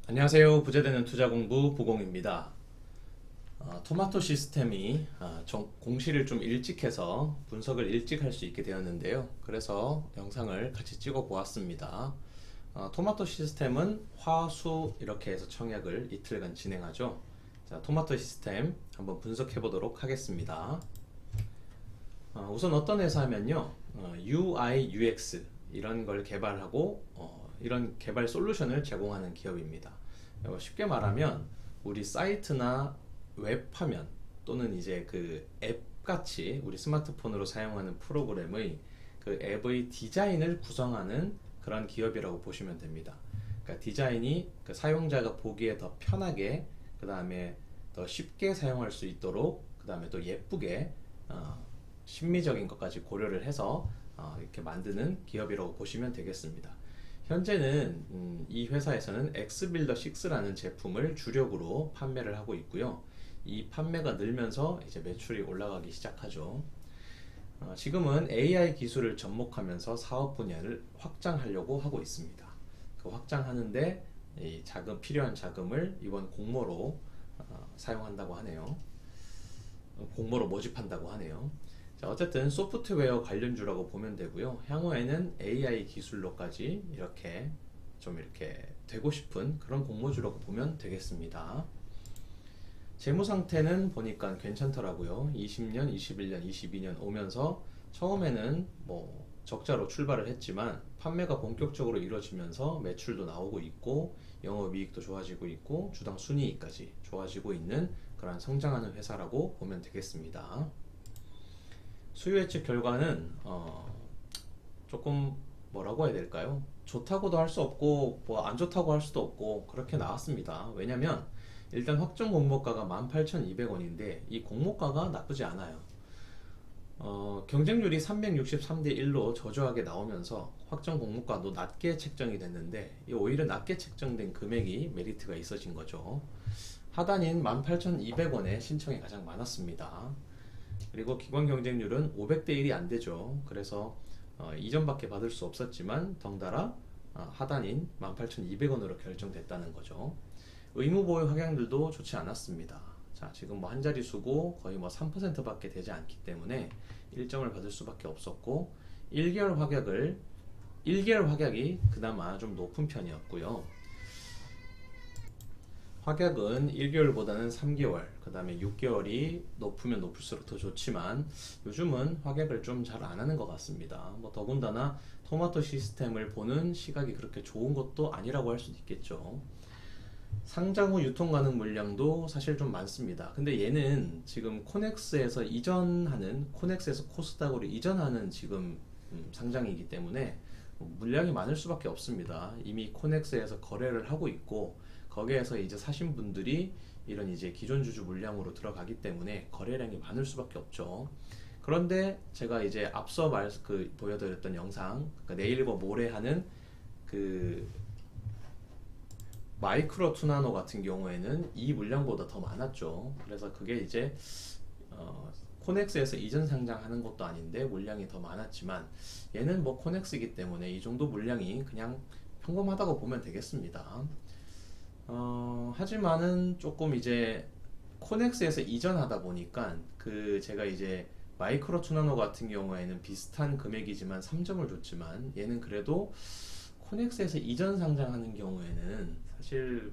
안녕하세요. 부재되는 투자공부 부공입니다. 토마토 시스템이 공시를 좀 일찍 해서 분석을 일찍 할 수 있게 되었는데요. 그래서 영상을 같이 찍어 보았습니다. 토마토 시스템은 화수 이렇게 해서 청약을 이틀간 진행하죠. 자, 토마토 시스템 한번 분석해 보도록 하겠습니다. 우선 어떤 회사면요, UI, UX 이런 걸 개발하고 이런 개발 솔루션을 제공하는 기업입니다. 쉽게 말하면 우리 사이트나 웹 화면 또는 이제 그 앱 같이 우리 스마트폰으로 사용하는 프로그램의 그 앱의 디자인을 구성하는 그런 기업이라고 보시면 됩니다. 그러니까 디자인이 그 사용자가 보기에 더 편하게, 그 다음에 더 쉽게 사용할 수 있도록, 그 다음에 또 예쁘게 심미적인 것까지 고려를 해서 이렇게 만드는 기업이라고 보시면 되겠습니다. 현재는 이 회사에서는 엑스빌더 6라는 제품을 주력으로 판매를 하고 있고요. 이 판매가 늘면서 이제 매출이 올라가기 시작하죠. 지금은 AI 기술을 접목하면서 사업 분야를 확장하려고 하고 있습니다. 그 확장하는데 이 필요한 자금을 이번 공모로 사용한다고 하네요. 공모로 모집한다고 하네요. 자, 어쨌든 소프트웨어 관련주라고 보면 되고요. 향후에는 AI 기술로까지 이렇게 되고 싶은 그런 공모주라고 보면 되겠습니다. 재무 상태는 보니까 괜찮더라고요. 20년, 21년, 22년 오면서 처음에는 뭐 적자로 출발을 했지만 판매가 본격적으로 이루어지면서 매출도 나오고 있고 영업이익도 좋아지고 있고 주당 순이익까지 좋아지고 있는 그런 성장하는 회사라고 보면 되겠습니다. 수요 예측 결과는 조금 뭐라고 해야 될까요? 좋다고도 할 수 없고 뭐 안 좋다고 할 수도 없고 그렇게 나왔습니다. 왜냐면 일단 확정 공모가가 18,200원인데 이 공모가가 나쁘지 않아요. 경쟁률이 363대 1로 저조하게 나오면서 확정 공모가도 낮게 책정이 됐는데 오히려 낮게 책정된 금액이 메리트가 있어진 거죠. 하단인 18,200원의 신청이 가장 많았습니다. 그리고 기관 경쟁률은 500대 1이 안 되죠. 그래서 이전밖에 받을 수 없었지만 덩달아 하단인 18,200원으로 결정됐다는 거죠. 의무보유 확약률도 좋지 않았습니다. 자, 지금 뭐 한 자리 수고 거의 뭐 3%밖에 되지 않기 때문에 1점을 받을 수밖에 없었고 1개월 확약이 그나마 좀 높은 편이었고요. 확약은 1개월보다는 3개월, 그 다음에 6개월이 높으면 높을수록 더 좋지만 요즘은 확약을 좀 잘 안 하는 것 같습니다. 뭐 더군다나 토마토 시스템을 보는 시각이 그렇게 좋은 것도 아니라고 할 수도 있겠죠. 상장 후 유통 가능 물량도 사실 좀 많습니다. 근데 얘는 지금 코넥스에서 코스닥으로 이전하는 지금 상장이기 때문에 물량이 많을 수밖에 없습니다. 이미 코넥스에서 거래를 하고 있고 거기에서 이제 사신 분들이 이런 이제 기존 주주 물량으로 들어가기 때문에 거래량이 많을 수밖에 없죠. 그런데 제가 이제 앞서 보여드렸던 영상, 그러니까 네이버 모레 하는 그 마이크로 투나노 같은 경우에는 이 물량보다 더 많았죠. 그래서 그게 이제 코넥스에서 이전 상장하는 것도 아닌데 물량이 더 많았지만 얘는 뭐 코넥스이기 때문에 이 정도 물량이 그냥 평범하다고 보면 되겠습니다. 하지만은 조금 이제 코넥스에서 이전하다 보니까 제가 이제 마이크로 투나노 같은 경우에는 비슷한 금액이지만 3점을 줬지만 얘는 그래도 코넥스에서 이전 상장하는 경우에는 사실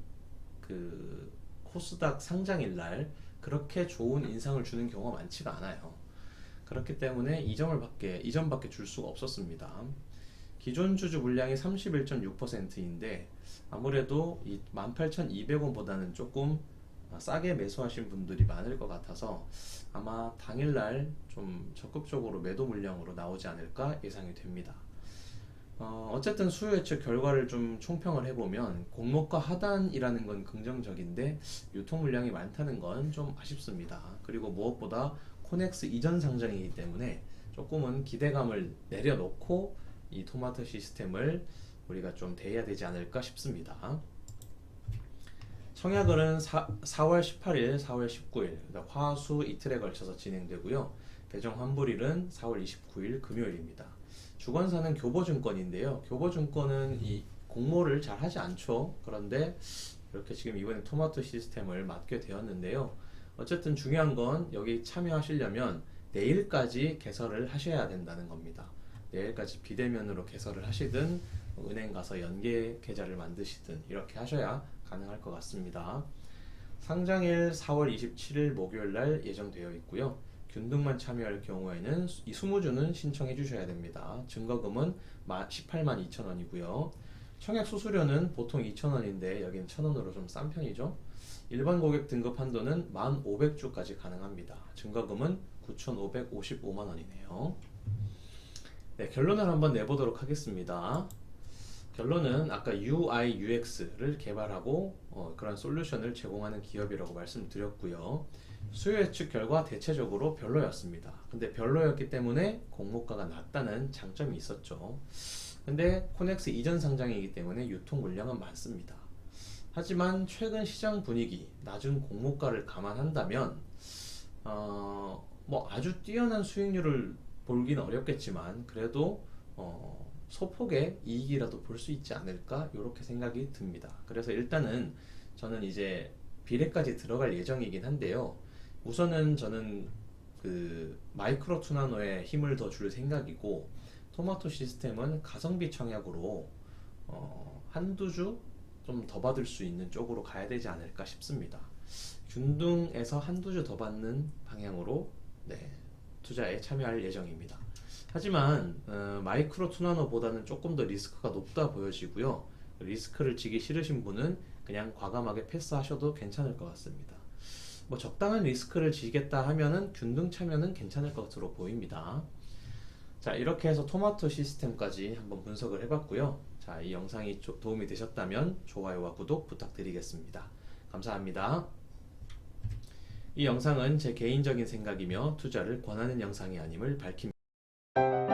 그 코스닥 상장일 날 그렇게 좋은 인상을 주는 경우가 많지가 않아요. 그렇기 때문에 이전밖에 줄 수가 없었습니다. 기존 주주 물량이 31.6%인데 아무래도 이 18,200원보다는 조금 싸게 매수하신 분들이 많을 것 같아서 아마 당일날 좀 적극적으로 매도 물량으로 나오지 않을까 예상이 됩니다. 어쨌든 수요 예측 결과를 좀 총평을 해보면 공모가 하단이라는 건 긍정적인데 유통 물량이 많다는 건 좀 아쉽습니다. 그리고 무엇보다 코넥스 이전 상장이기 때문에 조금은 기대감을 내려놓고 이 토마토 시스템을 우리가 좀 대해야 되지 않을까 싶습니다. 청약은 4월 18일, 4월 19일 화수 이틀에 걸쳐서 진행되고요. 배정 환불일은 4월 29일 금요일입니다. 주관사는 교보증권인데요. 교보증권은 이 공모를 잘 하지 않죠. 그런데 이렇게 지금 이번에 토마토 시스템을 맡게 되었는데요. 어쨌든 중요한 건 여기 참여하시려면 내일까지 개설을 하셔야 된다는 겁니다. 내일까지 비대면으로 개설을 하시든 은행 가서 연계 계좌를 만드시든 이렇게 하셔야 가능할 것 같습니다. 상장일 4월 27일 목요일 날 예정되어 있고요. 균등만 참여할 경우에는 이 20주는 신청해 주셔야 됩니다. 증거금은 18만 2천 원이고요. 청약 수수료는 보통 2,000원인데 여기는 1,000원으로 좀 싼 편이죠. 일반 고객 등급 한도는 1,500주까지 가능합니다. 증거금은 9,555만 원이네요. 네, 결론을 한번 내보도록 하겠습니다. 결론은 아까 UI, UX를 개발하고 그런 솔루션을 제공하는 기업이라고 말씀드렸고요. 수요 예측 결과 대체적으로 별로였습니다. 근데 별로였기 때문에 공모가가 낮다는 장점이 있었죠. 근데 코넥스 이전 상장이기 때문에 유통 물량은 많습니다. 하지만 최근 시장 분위기, 낮은 공모가를 감안한다면 뭐 아주 뛰어난 수익률을 볼기는 어렵겠지만 그래도 소폭의 이익이라도 볼 수 있지 않을까 이렇게 생각이 듭니다. 그래서 일단은 저는 이제 비례까지 들어갈 예정이긴 한데요. 우선은 저는 그 마이크로 투나노에 힘을 더 줄 생각이고 토마토 시스템은 가성비 청약으로 한두 주 좀 더 받을 수 있는 쪽으로 가야 되지 않을까 싶습니다. 균등에서 한두 주 더 받는 방향으로 네, 투자에 참여할 예정입니다. 하지만 마이크로 투나노보다는 조금 더 리스크가 높다 보여지고요. 리스크를 지기 싫으신 분은 그냥 과감하게 패스하셔도 괜찮을 것 같습니다. 뭐 적당한 리스크를 지겠다 하면은 균등 참여는 괜찮을 것으로 보입니다. 자, 이렇게 해서 토마토 시스템까지 한번 분석을 해봤고요. 자, 이 영상이 도움이 되셨다면 좋아요와 구독 부탁드리겠습니다. 감사합니다. 이 영상은 제 개인적인 생각이며 투자를 권하는 영상이 아님을 밝힙니다.